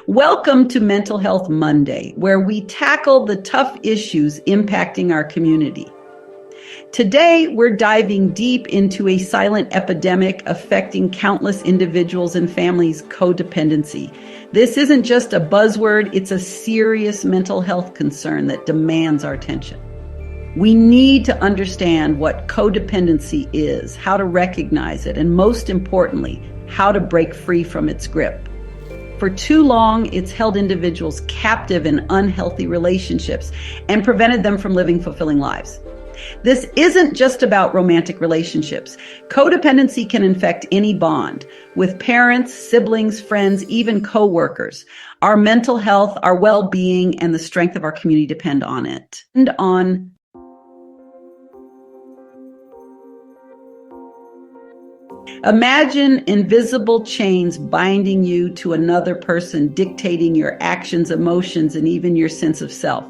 Welcome to Mental Health Monday, where we tackle the tough issues impacting our community. Today, we're diving deep into a silent epidemic affecting countless individuals and families, codependency. This isn't just a buzzword, it's a serious mental health concern that demands our attention. We need to understand what codependency is, how to recognize it, and most importantly, how to break free from its grip. For too long, it's held individuals captive in unhealthy relationships and prevented them from living fulfilling lives. This isn't just about romantic relationships. Codependency can infect any bond with parents, siblings, friends, even co-workers. Our mental health, our well-being, and the strength of our community depend on it. Imagine invisible chains binding you to another person, dictating your actions, emotions, and even your sense of self.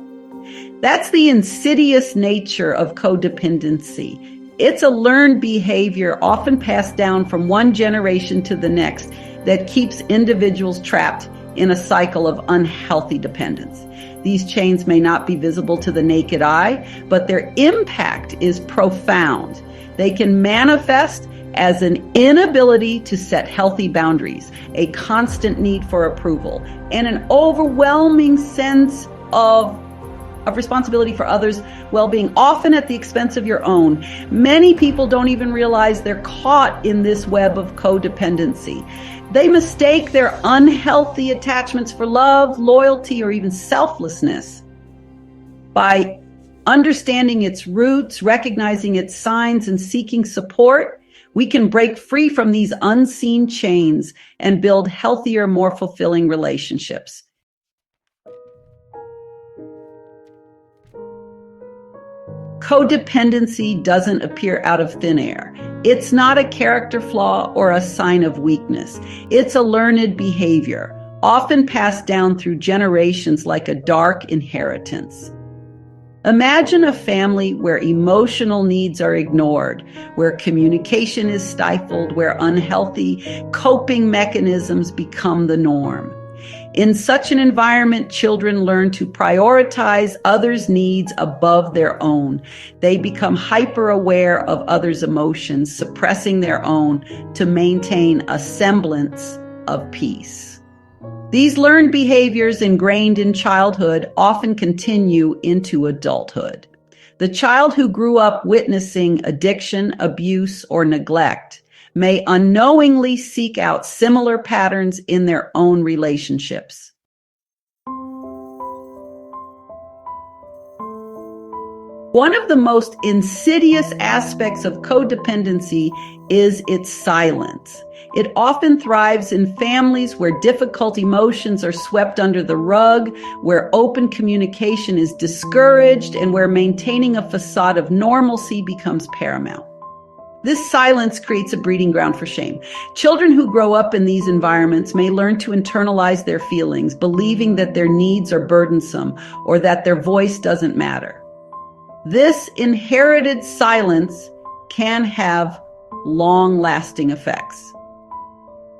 That's the insidious nature of codependency. It's a learned behavior often passed down from one generation to the next that keeps individuals trapped in a cycle of unhealthy dependence. These chains may not be visible to the naked eye, but their impact is profound. They can manifest as an inability to set healthy boundaries, a constant need for approval, and an overwhelming sense of responsibility for others' well-being, often at the expense of your own. Many people don't even realize they're caught in this web of codependency. They mistake their unhealthy attachments for love, loyalty, or even selflessness. By understanding its roots, recognizing its signs, and seeking support, we can break free from these unseen chains and build healthier, more fulfilling relationships. Codependency doesn't appear out of thin air. It's not a character flaw or a sign of weakness. It's a learned behavior, often passed down through generations like a dark inheritance. Imagine a family where emotional needs are ignored, where communication is stifled, where unhealthy coping mechanisms become the norm. In such an environment, children learn to prioritize others' needs above their own. They become hyper-aware of others' emotions, suppressing their own to maintain a semblance of peace. These learned behaviors ingrained in childhood often continue into adulthood. The child who grew up witnessing addiction, abuse, or neglect may unknowingly seek out similar patterns in their own relationships. One of the most insidious aspects of codependency is its silence. It often thrives in families where difficult emotions are swept under the rug, where open communication is discouraged, and where maintaining a facade of normalcy becomes paramount. This silence creates a breeding ground for shame. Children who grow up in these environments may learn to internalize their feelings, believing that their needs are burdensome or that their voice doesn't matter. This inherited silence can have long-lasting effects.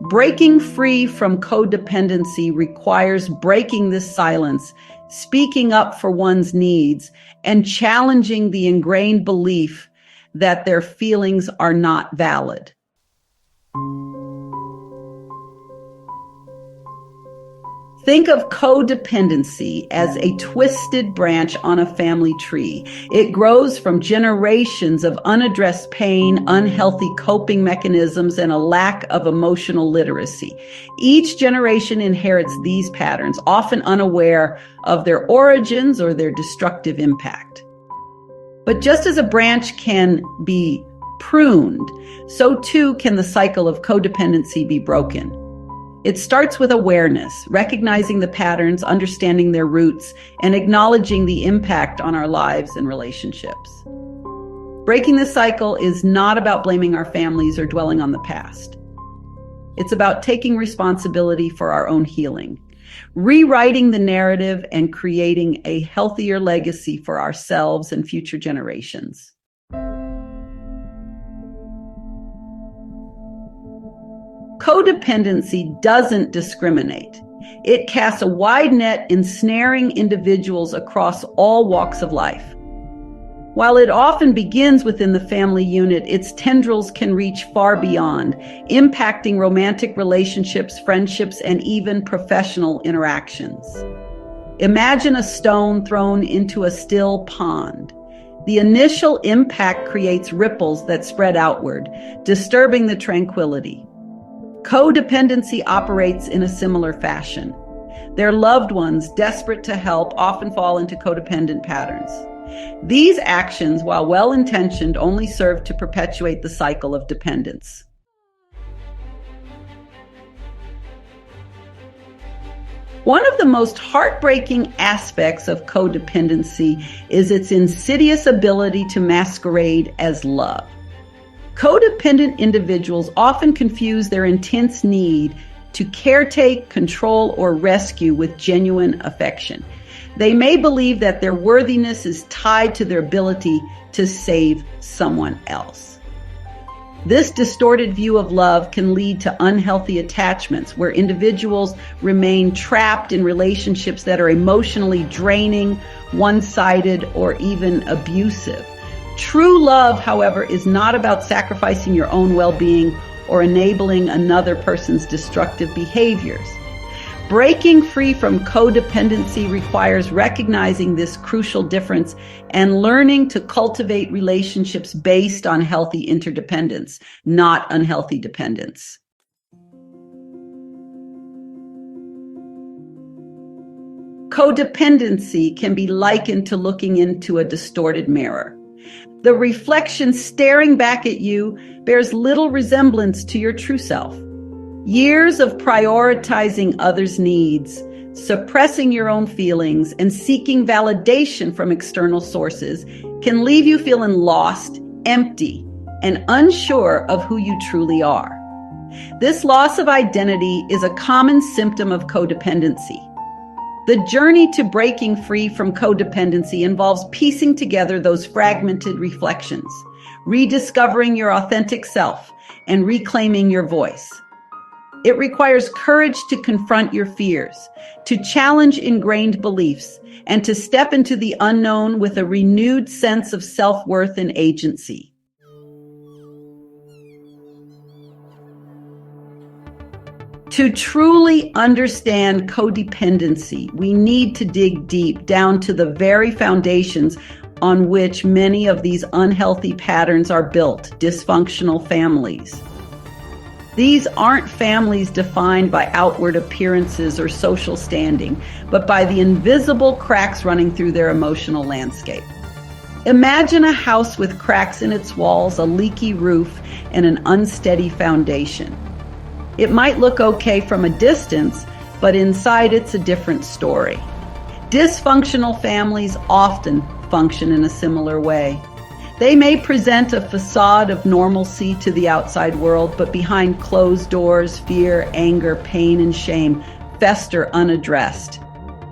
Breaking free from codependency requires breaking this silence, speaking up for one's needs, and challenging the ingrained belief that their feelings are not valid. Think of codependency as a twisted branch on a family tree. It grows from generations of unaddressed pain, unhealthy coping mechanisms, and a lack of emotional literacy. Each generation inherits these patterns, often unaware of their origins or their destructive impact. But just as a branch can be pruned, so too can the cycle of codependency be broken. It starts with awareness, recognizing the patterns, understanding their roots, and acknowledging the impact on our lives and relationships. Breaking the cycle is not about blaming our families or dwelling on the past. It's about taking responsibility for our own healing, rewriting the narrative, and creating a healthier legacy for ourselves and future generations. Codependency doesn't discriminate. It casts a wide net, ensnaring individuals across all walks of life. While it often begins within the family unit, its tendrils can reach far beyond, impacting romantic relationships, friendships, and even professional interactions. Imagine a stone thrown into a still pond. The initial impact creates ripples that spread outward, disturbing the tranquility. Codependency operates in a similar fashion. Their loved ones, desperate to help, often fall into codependent patterns. These actions, while well-intentioned, only serve to perpetuate the cycle of dependence. One of the most heartbreaking aspects of codependency is its insidious ability to masquerade as love. Codependent individuals often confuse their intense need to caretake, control, or rescue with genuine affection. They may believe that their worthiness is tied to their ability to save someone else. This distorted view of love can lead to unhealthy attachments where individuals remain trapped in relationships that are emotionally draining, one-sided, or even abusive. True love, however, is not about sacrificing your own well-being or enabling another person's destructive behaviors. Breaking free from codependency requires recognizing this crucial difference and learning to cultivate relationships based on healthy interdependence, not unhealthy dependence. Codependency can be likened to looking into a distorted mirror. The reflection staring back at you bears little resemblance to your true self. Years of prioritizing others' needs, suppressing your own feelings, and seeking validation from external sources can leave you feeling lost, empty, and unsure of who you truly are. This loss of identity is a common symptom of codependency. The journey to breaking free from codependency involves piecing together those fragmented reflections, rediscovering your authentic self, and reclaiming your voice. It requires courage to confront your fears, to challenge ingrained beliefs, and to step into the unknown with a renewed sense of self-worth and agency. To truly understand codependency, we need to dig deep down to the very foundations on which many of these unhealthy patterns are built, dysfunctional families. These aren't families defined by outward appearances or social standing, but by the invisible cracks running through their emotional landscape. Imagine a house with cracks in its walls, a leaky roof, and an unsteady foundation. It might look okay from a distance, but inside it's a different story. Dysfunctional families often function in a similar way. They may present a facade of normalcy to the outside world, but behind closed doors, fear, anger, pain, and shame fester unaddressed.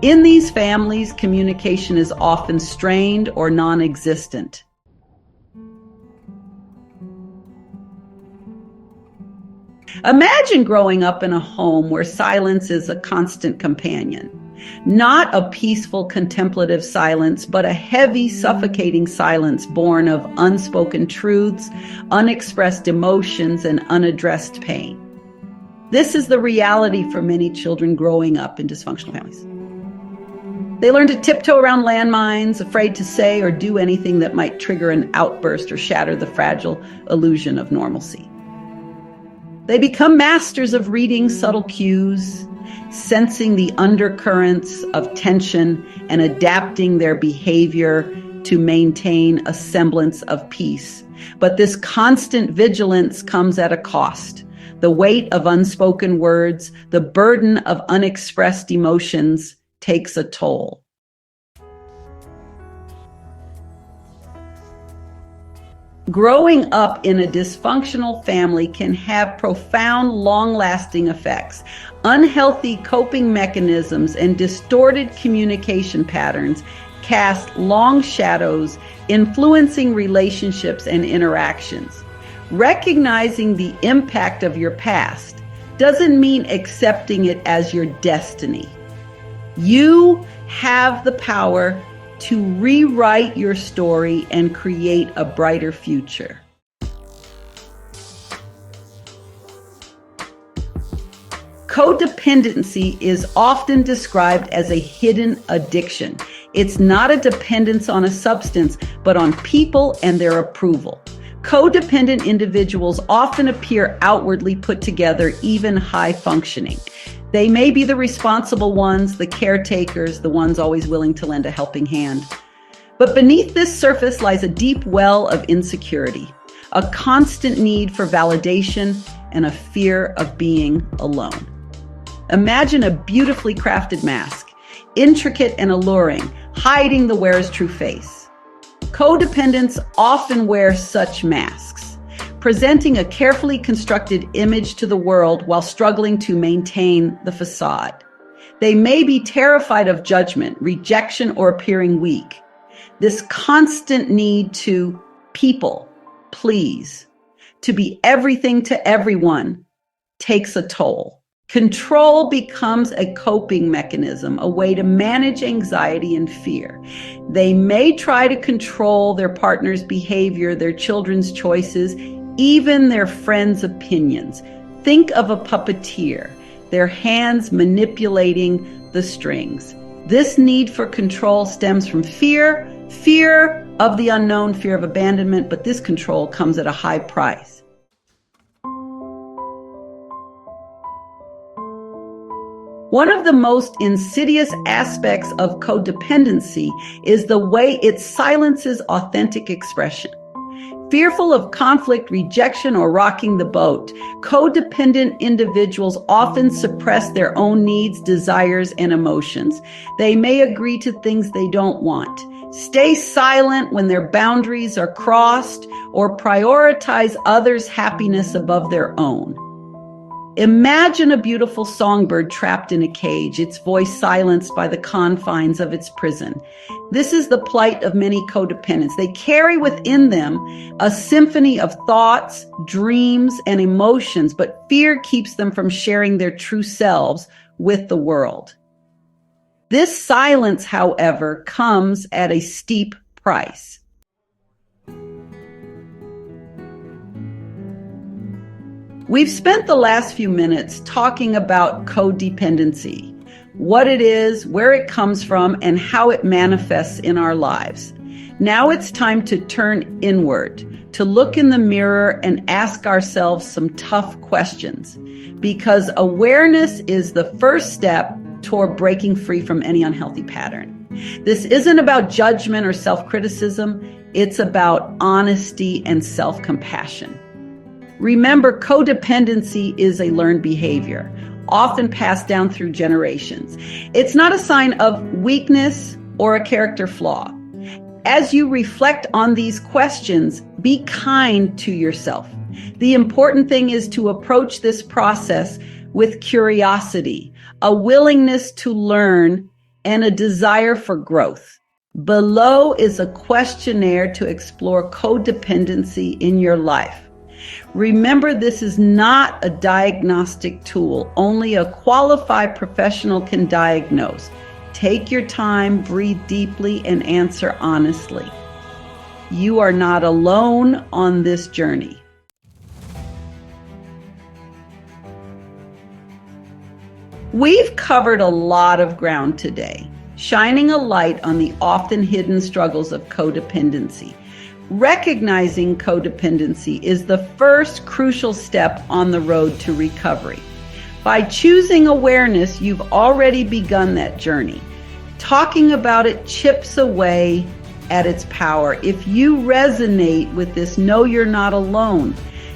In these families, communication is often strained or non-existent. Imagine growing up in a home where silence is a constant companion. Not a peaceful, contemplative silence, but a heavy, suffocating silence born of unspoken truths, unexpressed emotions, and unaddressed pain. This is the reality for many children growing up in dysfunctional families. They learn to tiptoe around landmines, afraid to say or do anything that might trigger an outburst or shatter the fragile illusion of normalcy. They become masters of reading subtle cues, sensing the undercurrents of tension, and adapting their behavior to maintain a semblance of peace. But this constant vigilance comes at a cost. The weight of unspoken words, the burden of unexpressed emotions takes a toll. Growing up in a dysfunctional family can have profound, long-lasting effects. Unhealthy coping mechanisms and distorted communication patterns cast long shadows, influencing relationships and interactions. Recognizing the impact of your past, doesn't mean accepting it as your destiny. You have the power to rewrite your story and create a brighter future. Codependency is often described as a hidden addiction. It's not a dependence on a substance, but on people and their approval. Codependent individuals often appear outwardly put together, even high functioning. They may be the responsible ones, the caretakers, the ones always willing to lend a helping hand. But beneath this surface lies a deep well of insecurity, a constant need for validation, and a fear of being alone. Imagine a beautifully crafted mask, intricate and alluring, hiding the wearer's true face. Codependents often wear such masks, presenting a carefully constructed image to the world while struggling to maintain the facade. They may be terrified of judgment, rejection, or appearing weak. This constant need to people, please, to be everything to everyone takes a toll. Control becomes a coping mechanism, a way to manage anxiety and fear. They may try to control their partner's behavior, their children's choices, even their friends' opinions. Think of a puppeteer, their hands manipulating the strings. This need for control stems from fear of the unknown, fear of abandonment, but this control comes at a high price. One of the most insidious aspects of codependency is the way it silences authentic expression. Fearful of conflict, rejection, or rocking the boat, codependent individuals often suppress their own needs, desires, and emotions. They may agree to things they don't want, stay silent when their boundaries are crossed, or prioritize others' happiness above their own. Imagine a beautiful songbird trapped in a cage, its voice silenced by the confines of its prison. This is the plight of many codependents. They carry within them a symphony of thoughts, dreams, and emotions, but fear keeps them from sharing their true selves with the world. This silence, however, comes at a steep price. We've spent the last few minutes talking about codependency, what it is, where it comes from, and how it manifests in our lives. Now it's time to turn inward, to look in the mirror and ask ourselves some tough questions, because awareness is the first step toward breaking free from any unhealthy pattern. This isn't about judgment or self-criticism. It's about honesty and self-compassion. Remember, codependency is a learned behavior, often passed down through generations. It's not a sign of weakness or a character flaw. As you reflect on these questions, be kind to yourself. The important thing is to approach this process with curiosity, a willingness to learn, and a desire for growth. Below is a questionnaire to explore codependency in your life. Remember, this is not a diagnostic tool. Only a qualified professional can diagnose. Take your time, breathe deeply, and answer honestly. You are not alone on this journey. We've covered a lot of ground today, shining a light on the often hidden struggles of codependency. Recognizing codependency is the first crucial step on the road to recovery. By choosing awareness, you've already begun that journey. Talking about it chips away at its power. If you resonate with this, know you're not alone.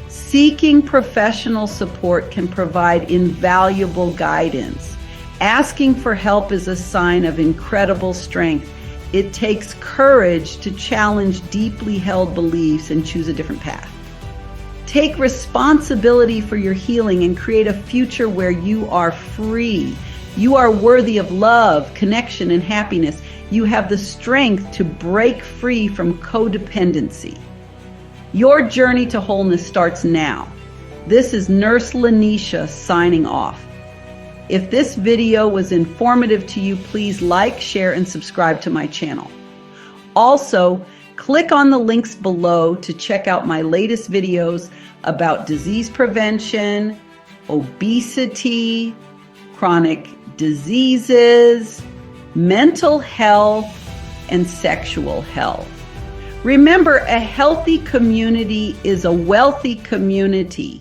Seeking professional support can provide invaluable guidance. Asking for help is a sign of incredible strength. It takes courage to challenge deeply held beliefs and choose a different path. Take responsibility for your healing and create a future where you are free. You are worthy of love, connection, and happiness. You have the strength to break free from codependency. Your journey to wholeness starts now. This is Nurse Lanisha signing off. If this video was informative to you, please like, share, and subscribe to my channel. Also, click on the links below to check out my latest videos about disease prevention, obesity, chronic diseases, mental health, and sexual health. Remember, a healthy community is a wealthy community.